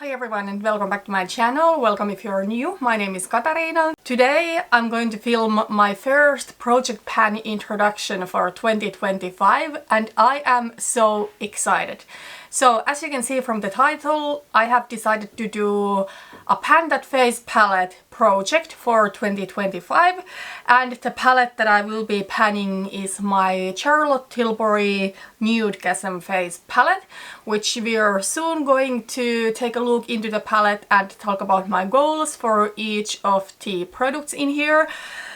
Hi everyone and welcome back to my channel. Welcome if you're new. My name is Katarina. Today I'm going to film my first project pan introduction for 2025 and I am so excited. So as you can see from the title, I have decided to do a pan that face palette project for 2025, and the palette that I will be panning is my Charlotte Tilbury Nudegasm face palette, which we are soon going to take a look into the palette and talk about my goals for each of the products in here.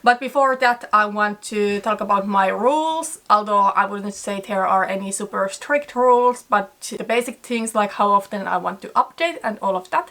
But before that, I want to talk about my rules, although I wouldn't say there are any super strict rules, but the basic things like how often I want to update and all of that.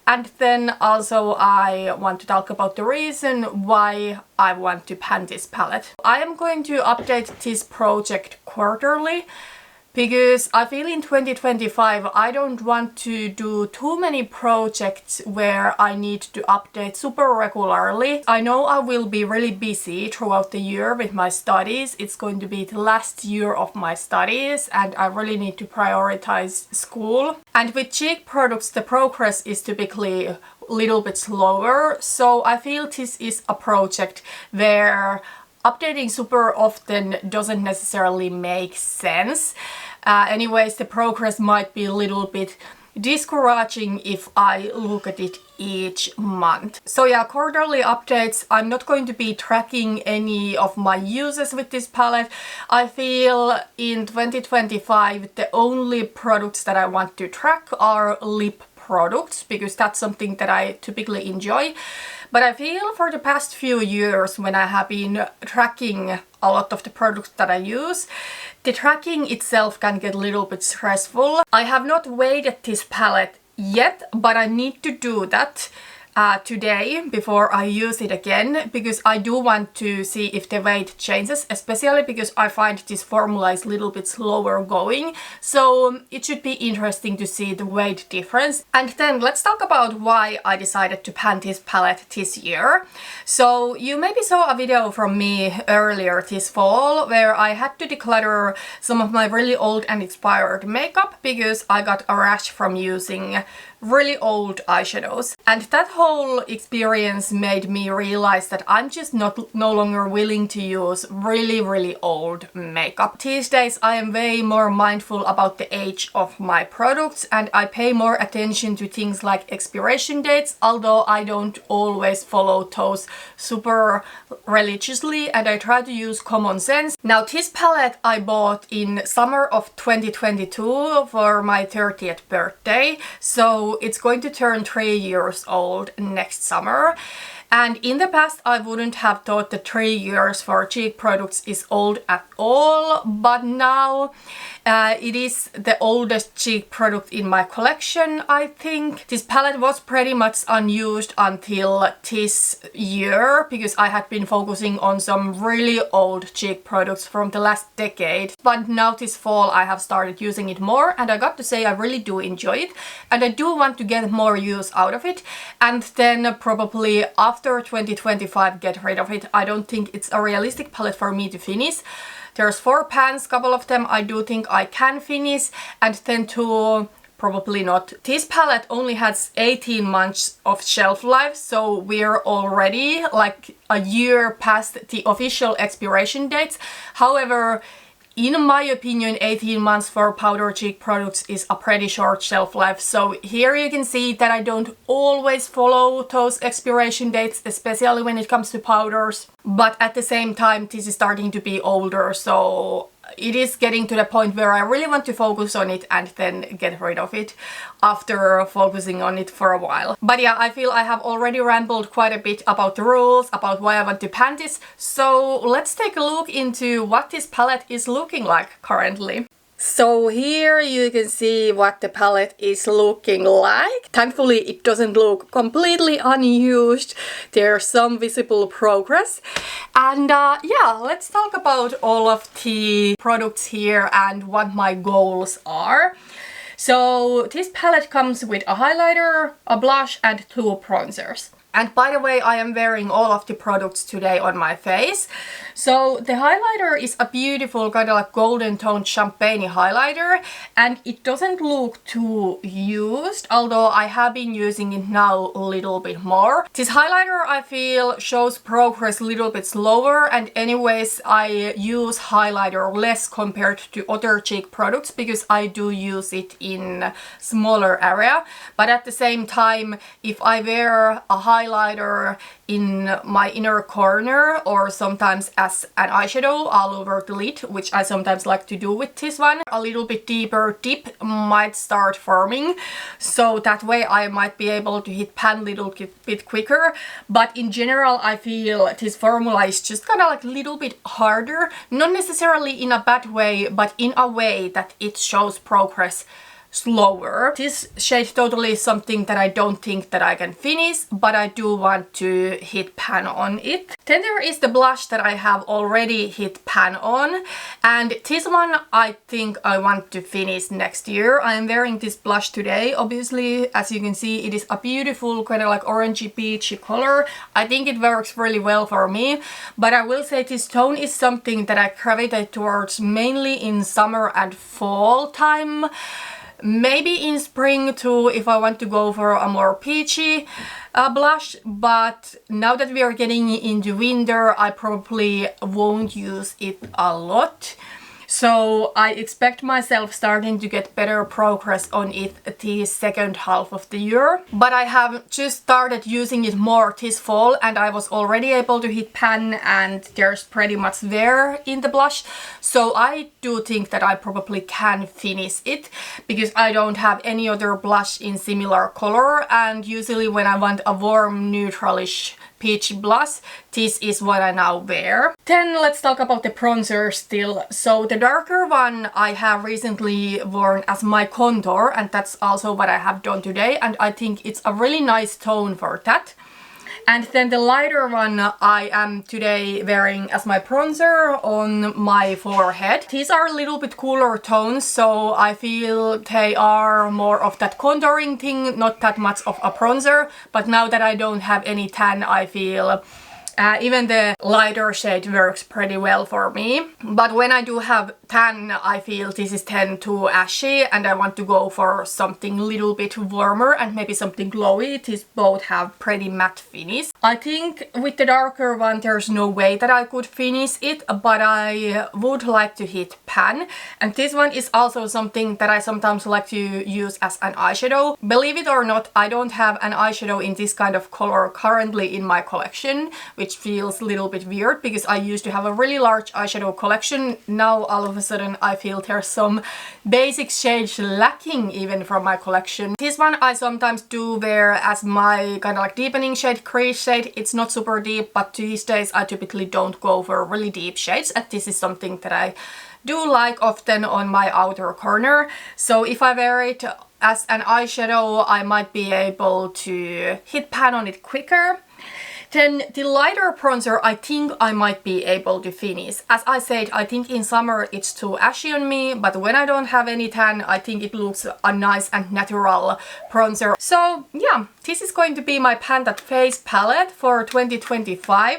And then also I want to talk about the reason why I want to pan this palette. I am going to update this project quarterly, because I feel in 2025 I don't want to do too many projects where I need to update super regularly. I know I will be really busy throughout the year with my studies. It's going to be the last year of my studies and I really need to prioritize school. And with cheek products the progress is typically a little bit slower, so I feel this is a project where updating super often doesn't necessarily make sense. Anyways, the progress might be a little bit discouraging if I look at it each month. So yeah, quarterly updates. I'm not going to be tracking any of my uses with this palette. I feel in 2025 the only products that I want to track are lip products, because that's something that I typically enjoy. But I feel for the past few years when I have been tracking a lot of the products that I use, the tracking itself can get a little bit stressful. I have not weighted this palette yet, but I need to do that today before I use it again, because I do want to see if the weight changes, especially because I find this formula is a little bit slower going, so it should be interesting to see the weight difference. And then let's talk about why I decided to pan this palette this year. So you maybe saw a video from me earlier this fall where I had to declutter some of my really old and expired makeup because I got a rash from using really old eyeshadows, and that whole experience made me realize that I'm just no longer willing to use really old makeup. These days I am way more mindful about the age of my products and I pay more attention to things like expiration dates, although I don't always follow those super religiously and I try to use common sense. Now this palette I bought in summer of 2022 for my 30th birthday, so it's going to turn 3 years old next summer. And in the past I wouldn't have thought that 3 years for cheek products is old at all, but now it is the oldest cheek product in my collection, I think. This palette was pretty much unused until this year because I had been focusing on some really old cheek products from the last decade. But now this fall I have started using it more and I got to say I really do enjoy it and I do want to get more use out of it, and then probably after 2025 get rid of it. I don't think it's a realistic palette for me to finish. There's 4 pans, couple of them I do think I can finish, and then 2 probably not. This palette only has 18 months of shelf life, so we're already like a year past the official expiration dates. However, in my opinion, 18 months for powder cheek products is a pretty short shelf life. So here you can see that I don't always follow those expiration dates, especially when it comes to powders. But at the same time, this is starting to be older, so it is getting to the point where I really want to focus on it and then get rid of it after focusing on it for a while. But yeah, I feel I have already rambled quite a bit about the rules, about why I want to pan this. So let's take a look into what this palette is looking like currently. So here you can see what the palette is looking like. Thankfully it doesn't look completely unused. There's some visible progress. And yeah, let's talk about all of the products here and what my goals are. So this palette comes with a highlighter, a blush and 2 bronzers. And by the way, I am wearing all of the products today on my face. So the highlighter is a beautiful kind of like golden toned champagne highlighter, and it doesn't look too used, although I have been using it now a little bit more. This highlighter I feel shows progress a little bit slower, and anyways I use highlighter less compared to other cheek products because I do use it in smaller area. But at the same time, if I wear a highlighter in my inner corner or sometimes as an eyeshadow all over the lid, which I sometimes like to do with this one, a little bit deeper dip might start forming, so that way I might be able to hit pan a little bit quicker. But in general I feel this formula is just kind of like a little bit harder, not necessarily in a bad way, but in a way that it shows progress slower. This shade totally is something that I don't think that I can finish, but I do want to hit pan on it. Then there is the blush that I have already hit pan on, and this one I think I want to finish next year. I am wearing this blush today. Obviously, as you can see, it is a beautiful kind of like orangey peachy color. I think it works really well for me, but I will say this tone is something that I gravitate towards mainly in summer and fall time. Maybe in spring too if I want to go for a more peachy blush, but now that we are getting into winter I probably won't use it a lot. So I expect myself starting to get better progress on it the second half of the year. But I have just started using it more this fall, and I was already able to hit pan, and there's pretty much there in the blush. So I do think that I probably can finish it because I don't have any other blush in similar color, and usually when I want a warm neutralish peach blush, this is what I now wear. Then let's talk about the bronzer still. So the darker one I have recently worn as my contour, and that's also what I have done today, and I think it's a really nice tone for that. And then the lighter one I am today wearing as my bronzer on my forehead. These are a little bit cooler tones, so I feel they are more of that contouring thing, not that much of a bronzer. But now that I don't have any tan, I feel even the lighter shade works pretty well for me. But when I do have tan, I feel this is then too ashy and I want to go for something a little bit warmer and maybe something glowy. These both have pretty matte finish. I think with the darker one there's no way that I could finish it, but I would like to hit pan. And this one is also something that I sometimes like to use as an eyeshadow. Believe it or not, I don't have an eyeshadow in this kind of color currently in my collection, which feels a little bit weird because I used to have a really large eyeshadow collection. Now all of a sudden I feel there's some basic shades lacking even from my collection. This one I sometimes do wear as my kind of like deepening shade, crease shade. It's not super deep, but these days I typically don't go for really deep shades, and this is something that I do like often on my outer corner. So if I wear it as an eyeshadow, I might be able to hit pan on it quicker. Then the lighter bronzer I think I might be able to finish. As I said, I think in summer it's too ashy on me, but when I don't have any tan, I think it looks a nice and natural bronzer. So yeah, this is going to be my Pan That Face palette for 2025.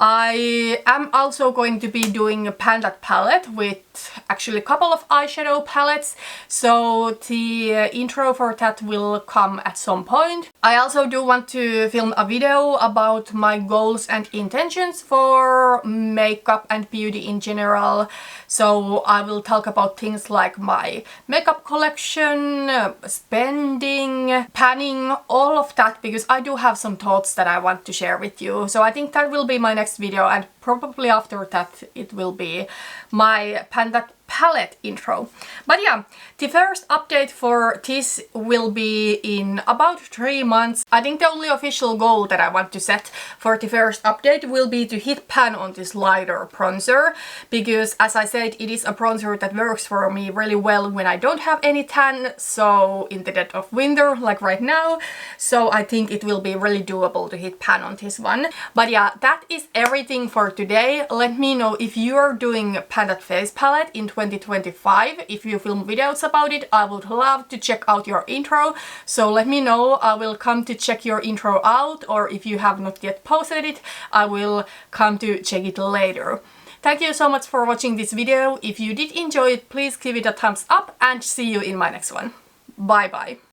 I am also going to be doing a Pan That palette with actually a couple of eyeshadow palettes, so the intro for that will come at some point. I also do want to film a video about my goals and intentions for makeup and beauty in general. So I will talk about things like my makeup collection, spending, panning, all of that, because I do have some thoughts that I want to share with you. So I think that will be my next video, and probably after that it will be my Pan That palette intro. But yeah, the first update for this will be in about 3 months. I think the only official goal that I want to set for the first update will be to hit pan on this lighter bronzer, because as I said, it is a bronzer that works for me really well when I don't have any tan, so in the dead of winter like right now. So I think it will be really doable to hit pan on this one. But yeah, that is everything for today. Let me know if you are doing Pan That Face palette in 2025. If you film videos about it, I would love to check out your intro, so let me know. I will come to check your intro out, or if you have not yet posted it, I will come to check it later. Thank you so much for watching this video. If you did enjoy it, please give it a thumbs up and see you in my next one. Bye bye!